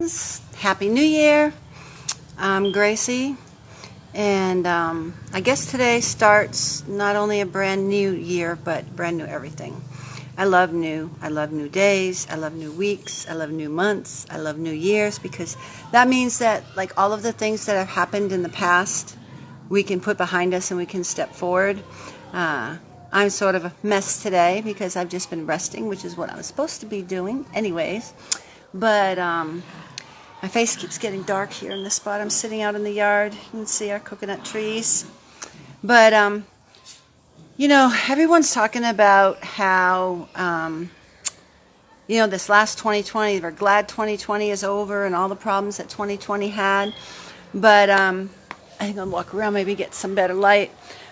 Happy New Year. I'm Gracie, and I guess today starts not only a brand new year, but brand new everything. I love new. I love new days. I love new weeks. I love new months. I love new years, because that means that, like, all of the things that have happened in the past, we can put behind us and we can step forward. I'm sort of a mess today because I've just been resting, which is what I was supposed to be doing anyways. But my face keeps getting dark here in the spot. I'm sitting out in the yard. You can see our coconut trees. But, everyone's talking about how, this last 2020, we're glad 2020 is over and all the problems that 2020 had. But I think I'll walk around, maybe get some better light.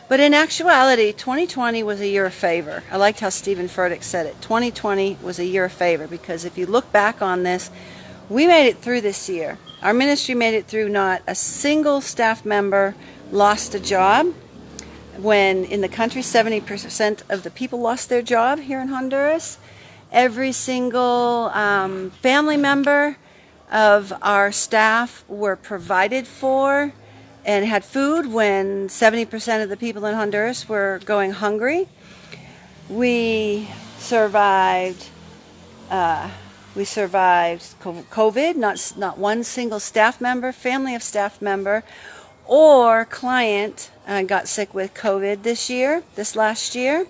But in actuality, 2020 was a year of favor. I liked how Stephen Furtick said it. 2020 was a year of favor, because if you look back on this, we made it through this year. Our ministry made it through. Not a single staff member lost a job. When in the country, 70% of the people lost their job here in Honduras. Every single family member of our staff were provided for and had food when 70% of the people in Honduras were going hungry. We survived COVID. Not one single staff member, family of staff member, or client got sick with COVID this last year.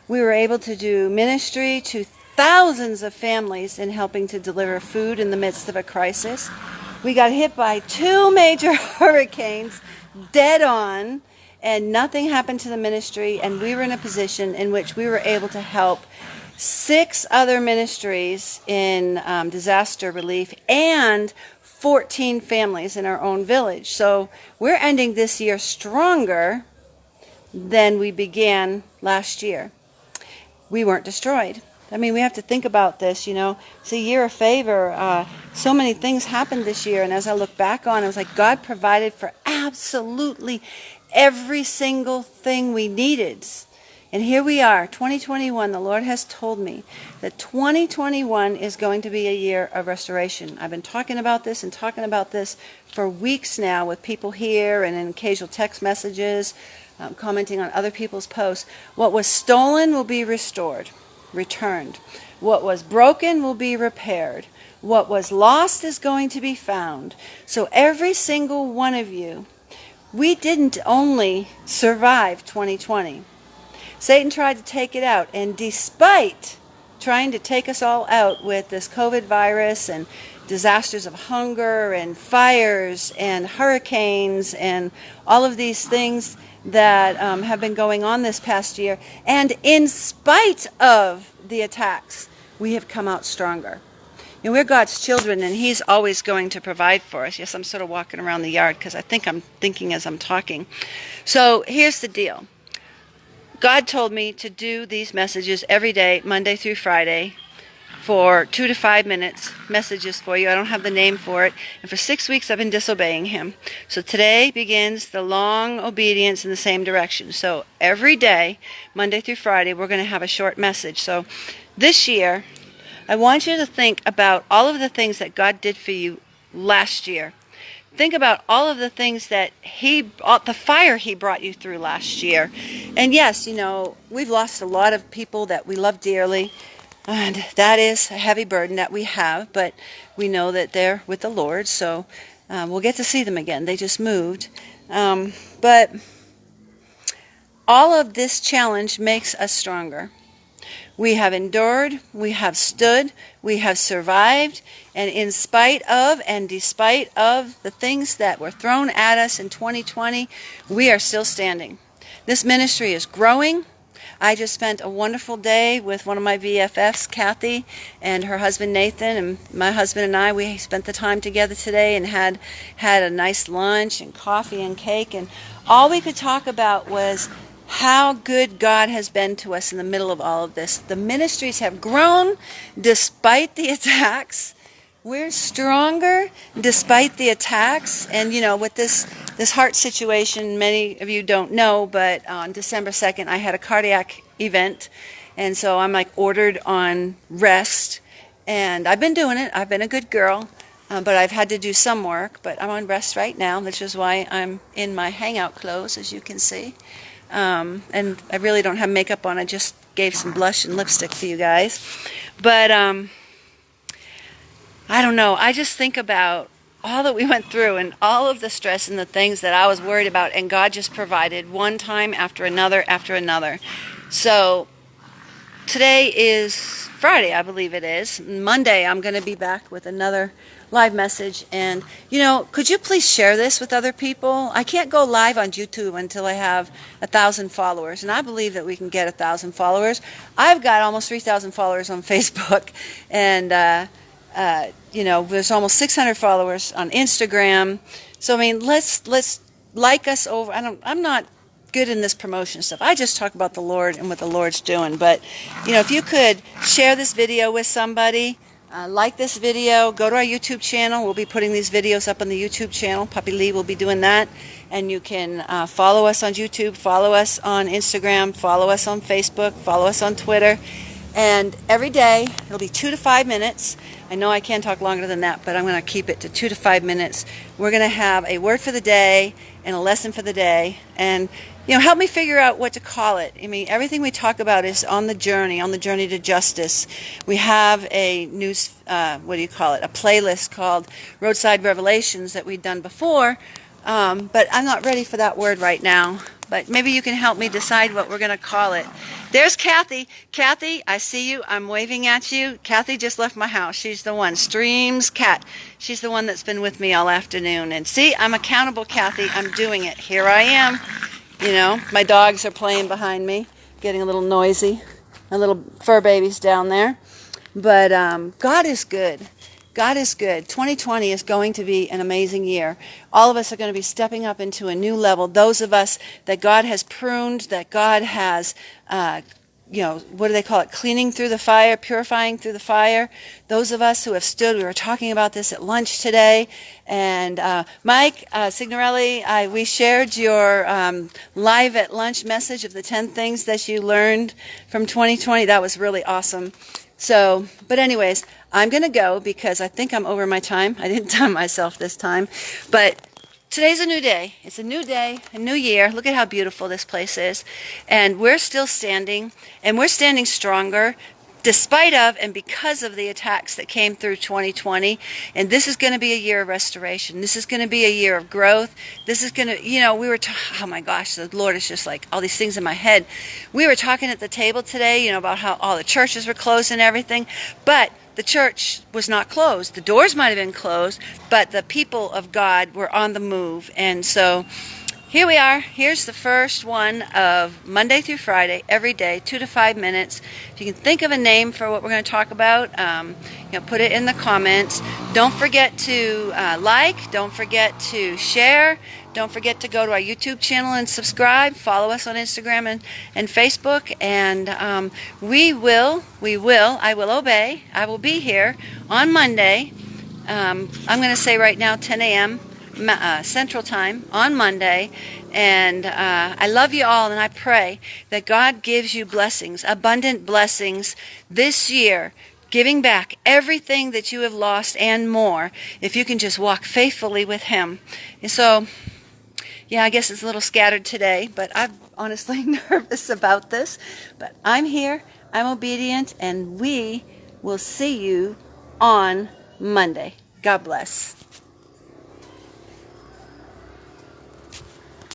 We were able to do ministry to thousands of families in helping to deliver food in the midst of a crisis. We got hit by 2 major hurricanes dead on, and nothing happened to the ministry, and we were in a position in which we were able to help 6 other ministries in disaster relief and 14 families in our own village. So we're ending this year stronger than we began last year. We weren't destroyed. I mean, we have to think about this, It's a year of favor. So many things happened this year, and as I look back on it, I was like, God provided for absolutely every single thing we needed. And here we are, 2021. The Lord has told me that 2021 is going to be a year of restoration. I've been talking about this for weeks now with people here and in occasional text messages, commenting on other people's posts. What was stolen will be restored, returned. What was broken will be repaired. What was lost is going to be found. So every single one of you, we didn't only survive 2020. Satan tried to take it out, and despite trying to take us all out with this COVID virus and disasters of hunger and fires and hurricanes and all of these things that have been going on this past year, and in spite of the attacks, we have come out stronger. We're God's children, and He's always going to provide for us. Yes, I'm sort of walking around the yard because I think I'm thinking as I'm talking. So here's the deal. God told me to do these messages every day, Monday through Friday, for 2 to 5 minutes, messages for you. I don't have the name for it. And for 6 weeks, I've been disobeying Him. So today begins the long obedience in the same direction. So every day, Monday through Friday, we're going to have a short message. So this year, I want you to think about all of the things that God did for you last year. Think about all of the things that the fire He brought you through last year. And yes, we've lost a lot of people that we love dearly, and that is a heavy burden that we have, but we know that they're with the Lord, so we'll get to see them again. They just moved. But all of this challenge makes us stronger. We have endured, we have stood, we have survived, and in spite of and despite of the things that were thrown at us in 2020, we are still standing. This ministry is growing. I just spent a wonderful day with one of my VFFs, Kathy, and her husband Nathan, and my husband and I, we spent the time together today and had a nice lunch and coffee and cake, and all we could talk about was how good God has been to us in the middle of all of this. The ministries have grown despite the attacks. We're stronger despite the attacks. And, with this heart situation, many of you don't know, but on December 2nd, I had a cardiac event. And so I'm ordered on rest. And I've been doing it. I've been a good girl. but I've had to do some work. But I'm on rest right now, which is why I'm in my hangout clothes, as you can see. And I really don't have makeup on. I just gave some blush and lipstick to you guys. But I don't know. I just think about all that we went through and all of the stress and the things that I was worried about, and God just provided one time after another after another. So today is Friday, I believe it is. Monday, I'm going to be back with another live message. And, could you please share this with other people? I can't go live on YouTube until I have 1,000 followers. And I believe that we can get 1,000 followers. I've got almost 3,000 followers on Facebook. And, there's almost 600 followers on Instagram. So, let's like us over. I'm not good in this promotion stuff. I just talk about the Lord and what the Lord's doing. But, if you could share this video with somebody, like this video, go to our YouTube channel. We'll be putting these videos up on the YouTube channel. Puppy Lee will be doing that. And you can follow us on YouTube, follow us on Instagram, follow us on Facebook, follow us on Twitter. And every day, it'll be 2 to 5 minutes. I know I can talk longer than that, but I'm going to keep it to 2 to 5 minutes. We're going to have a word for the day and a lesson for the day. And, help me figure out what to call it. Everything we talk about is on the journey to justice. We have a new, a playlist called Roadside Revelations that we've done before. But I'm not ready for that word right now. But maybe you can help me decide what we're going to call it. There's Kathy. Kathy, I see you. I'm waving at you. Kathy just left my house. She's the one. Streams Cat. She's the one that's been with me all afternoon. And see, I'm accountable, Kathy. I'm doing it. Here I am. My dogs are playing behind me, getting a little noisy. My little fur baby's down there. But God is good. God is good. 2020 is going to be an amazing year. All of us are going to be stepping up into a new level. Those of us that God has pruned, that God has, what do they call it? Cleaning through the fire, purifying through the fire. Those of us who have stood, we were talking about this at lunch today. And Mike Signorelli, we shared your live at lunch message of the 10 things that you learned from 2020. That was really awesome. So, but anyways, I'm going to go because I think I'm over my time. I didn't time myself this time. But today's a new day. It's a new day, a new year. Look at how beautiful this place is. And we're still standing, and we're standing stronger despite of and because of the attacks that came through 2020. And this is going to be a year of restoration. This is going to be a year of growth. This is going to, oh my gosh, the Lord is just like all these things in my head. We were talking at the table today, about how all the churches were closed and everything. But the church was not closed. The doors might have been closed, but the people of God were on the move. And so here we are. Here's the first one of Monday through Friday, every day, 2 to 5 minutes. If you can think of a name for what we're going to talk about, put it in the comments. Don't forget to like. Don't forget to share. Don't forget to go to our YouTube channel and subscribe. Follow us on Instagram and Facebook. And I will obey. I will be here on Monday. I'm going to say right now 10 a.m. Central Time on Monday. And I love you all, and I pray that God gives you blessings, abundant blessings this year, giving back everything that you have lost and more, if you can just walk faithfully with Him. And so, yeah, I guess it's a little scattered today, but I'm honestly nervous about this. But I'm here, I'm obedient, and we will see you on Monday. God bless.